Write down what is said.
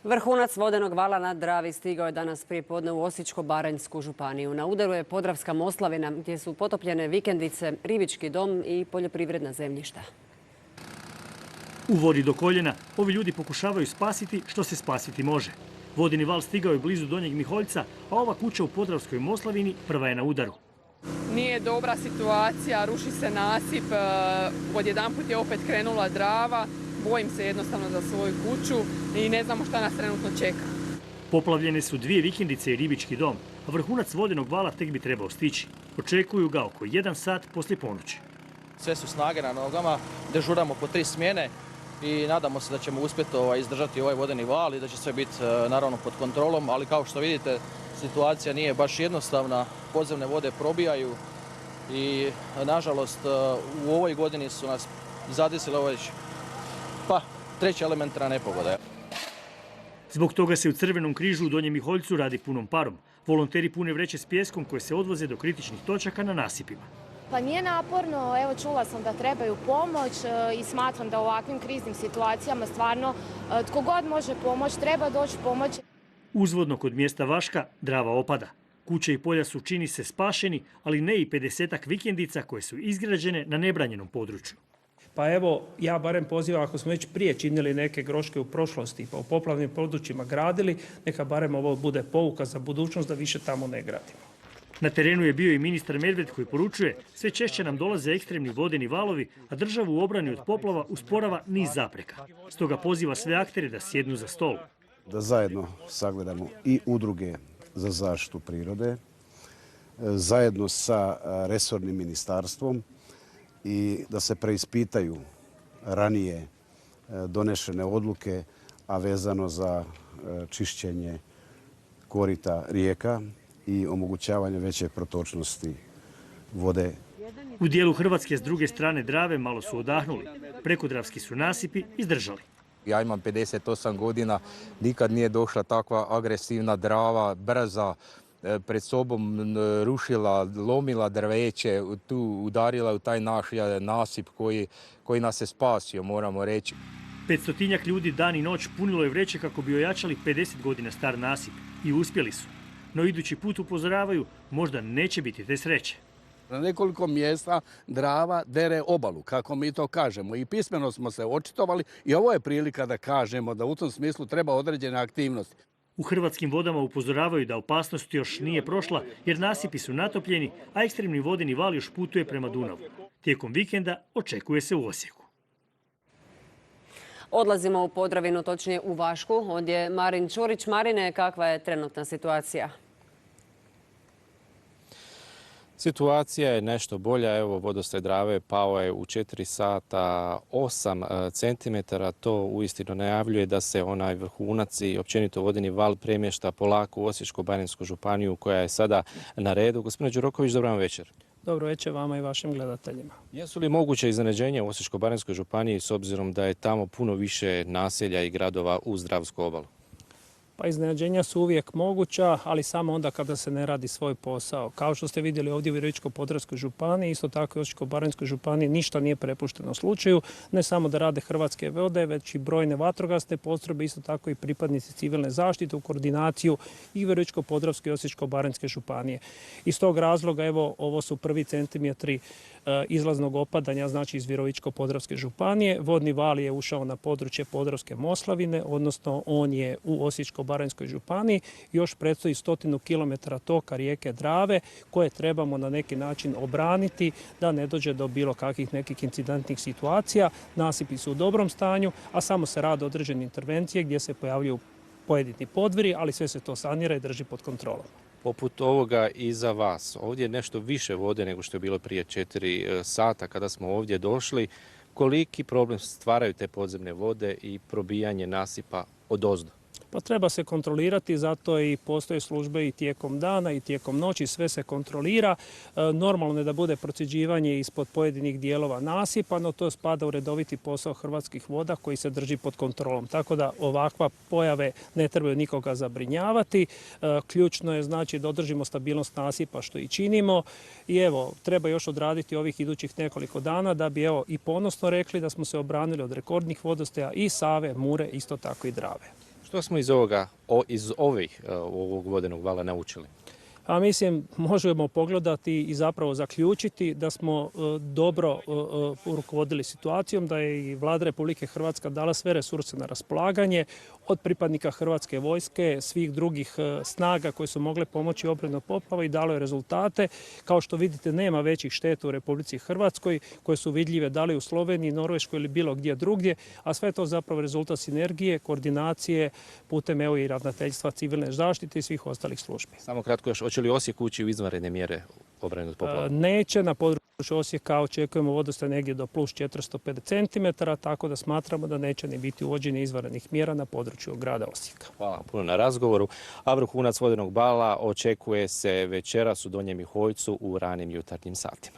Vrhunac vodenog vala na Dravi stigao je danas prije podne u Osječko-baranjsku županiju. Na udaru je Podravska Moslavina gdje su potopljene vikendice, ribički dom i poljoprivredna zemljišta. U vodi do koljena ovi ljudi pokušavaju spasiti što se spasiti može. Vodeni val stigao je blizu Donjeg Miholjca, a ova kuća u Podravskoj Moslavini prva je na udaru. Nije dobra situacija, ruši se nasip, odjedanput je opet krenula Drava. Bojim se jednostavno za svoju kuću i ne znamo šta nas trenutno čeka. Poplavljene su 2 vikendice i ribički dom, a vrhunac vodenog vala tek bi trebao stići. Očekuju ga oko 1 sat poslije ponoći. Sve su snage na nogama, dežuramo po 3 smjene i nadamo se da ćemo uspjeti izdržati ovaj vodeni val i da će sve biti naravno pod kontrolom, ali kao što vidite situacija nije baš jednostavna, podzemne vode probijaju i nažalost u ovoj godini su nas zadesile već treća elementarna nepogoda. Zbog toga se u Crvenom križu u Donjem Miholjcu radi punom parom. Volonteri pune vreće s pijeskom koje se odvoze do kritičnih točaka na nasipima. Pa nije naporno, evo čula sam da trebaju pomoć i smatram da u ovakvim kriznim situacijama stvarno tko god može pomoći, treba doći pomoć. Uzvodno kod mjesta Vaška Drava opada. Kuće i polja su čini se spašeni, ali ne i 50-ak vikendica koje su izgrađene na nebranjenom području. Pa evo, ja barem pozivam, ako smo već prije činili neke greške u prošlosti, pa u poplavnim područjima gradili, neka barem ovo bude pouka za budućnost da više tamo ne gradimo. Na terenu je bio i ministar Medved koji poručuje sve češće nam dolaze ekstremni vodeni valovi, a državu u obrani od poplava usporava niz zapreka. Stoga poziva sve aktere da sjednu za stol. Da zajedno sagledamo i udruge za zaštitu prirode, zajedno sa resornim ministarstvom, i da se preispitaju ranije donešene odluke, a vezano za čišćenje korita rijeka i omogućavanje veće protočnosti vode. U dijelu Hrvatske s druge strane Drave malo su odahnuli. Prekodravski su nasipi izdržali. Ja imam 58 godina, nikad nije došla takva agresivna Drava, brza, pred sobom rušila, lomila drveće, tu udarila u taj naš nasip koji nas je spasio, moramo reći. 500-tinjak ljudi dan i noć punilo je vreće kako bi ojačali 50 godina star nasip i uspjeli su. No idući put upozoravaju, možda neće biti te sreće. Na nekoliko mjesta Drava dere obalu, kako mi to kažemo. I pismeno smo se očitovali i ovo je prilika da kažemo da u tom smislu treba određene aktivnosti. U Hrvatskim vodama upozoravaju da opasnost još nije prošla jer nasipi su natopljeni, a ekstremni vodeni val još putuje prema Dunavu. Tijekom vikenda očekuje se u Osijeku. Odlazimo u Podravinu, točnije u Vašku. Ovdje je Marin Čurić. Marine, kakva je trenutna situacija? Situacija je nešto bolja. Evo, vodostaj Drave pao je u 4 sata 8 centimetara. To uistinu najavljuje da se onaj vrhunac i općenito vodeni val premješta polako u Osječko-baranjsku županiju koja je sada na redu. Gospodine Đuroković, dobro vam večer. Dobro večer vama i vašim gledateljima. Jesu li moguće iznenađenja u Osječko-baranjskoj županiji s obzirom da je tamo puno više naselja i gradova uz Dravsku obalu? Pa iznenađenja su uvijek moguća, ali samo onda kada se ne radi svoj posao. Kao što ste vidjeli ovdje u Virovitičko-podravskoj županiji, isto tako i u Osječko-baranjskoj županiji ništa nije prepušteno slučaju. Ne samo da rade Hrvatske vode, već i brojne vatrogasne postrojbe, isto tako i pripadnici civilne zaštite u koordinaciju i Virovitičko-podravske i Osječko-baranjske županije. Iz tog razloga, evo, ovo su prvi centimetri izlaznog opadanja, znači iz Virovitičko-podravske županije. Vodni val je ušao na područje Podravske Moslavine, odnosno on je u Osječko-baranjskoj županiji. Još predstoji 100 km toka rijeke Drave koje trebamo na neki način obraniti da ne dođe do bilo kakvih nekih incidentnih situacija. Nasipi su u dobrom stanju, a samo se rade određene intervencije gdje se pojavljuju pojedini podviri, ali sve se to sanira i drži pod kontrolom. Poput ovoga iza vas, ovdje je nešto više vode nego što je bilo prije 4 sata kada smo ovdje došli. Koliki problem stvaraju te podzemne vode i probijanje nasipa odozdo? Pa treba se kontrolirati, zato i postoje službe i tijekom dana i tijekom noći, sve se kontrolira. Normalno je da bude procjeđivanje ispod pojedinih dijelova nasipa, no to spada u redoviti posao Hrvatskih voda koji se drži pod kontrolom. Tako da ovakva pojave ne trebaju nikoga zabrinjavati. Ključno je znači da održimo stabilnost nasipa što i činimo. I evo, treba još odraditi ovih idućih nekoliko dana da bi evo i ponosno rekli da smo se obranili od rekordnih vodostaja i Save, Mure, isto tako i Drave. Što smo iz ovog vodenog vala naučili? A mislim, možemo pogledati i zapravo zaključiti da smo dobro rukovodili situacijom, da je i Vlada Republike Hrvatske dala sve resurse na raspolaganje, od pripadnika Hrvatske vojske, svih drugih snaga koje su mogle pomoći obrani od poplava i dalo je rezultate. Kao što vidite, nema većih šteta u Republici Hrvatskoj koje su vidljive da li u Sloveniji, Norveškoj ili bilo gdje drugdje, a sve je to zapravo rezultat sinergije, koordinacije putem i ravnateljstva civilne zaštite i svih ostalih službi. Samo kratko još, hoće li Osijek ući u izvanredne mjere obrane od poplava? Neće, na području Osijeka očekujemo vodostaj negdje do plus 450 cm, tako da smatramo da neće ni biti uvođenje izvanrednih mjera na području grada Osijeka. Hvala puno na razgovoru. A vrhunac vodenog bala očekuje se večeras u Donjem Miholjcu u ranim jutarnjim satima.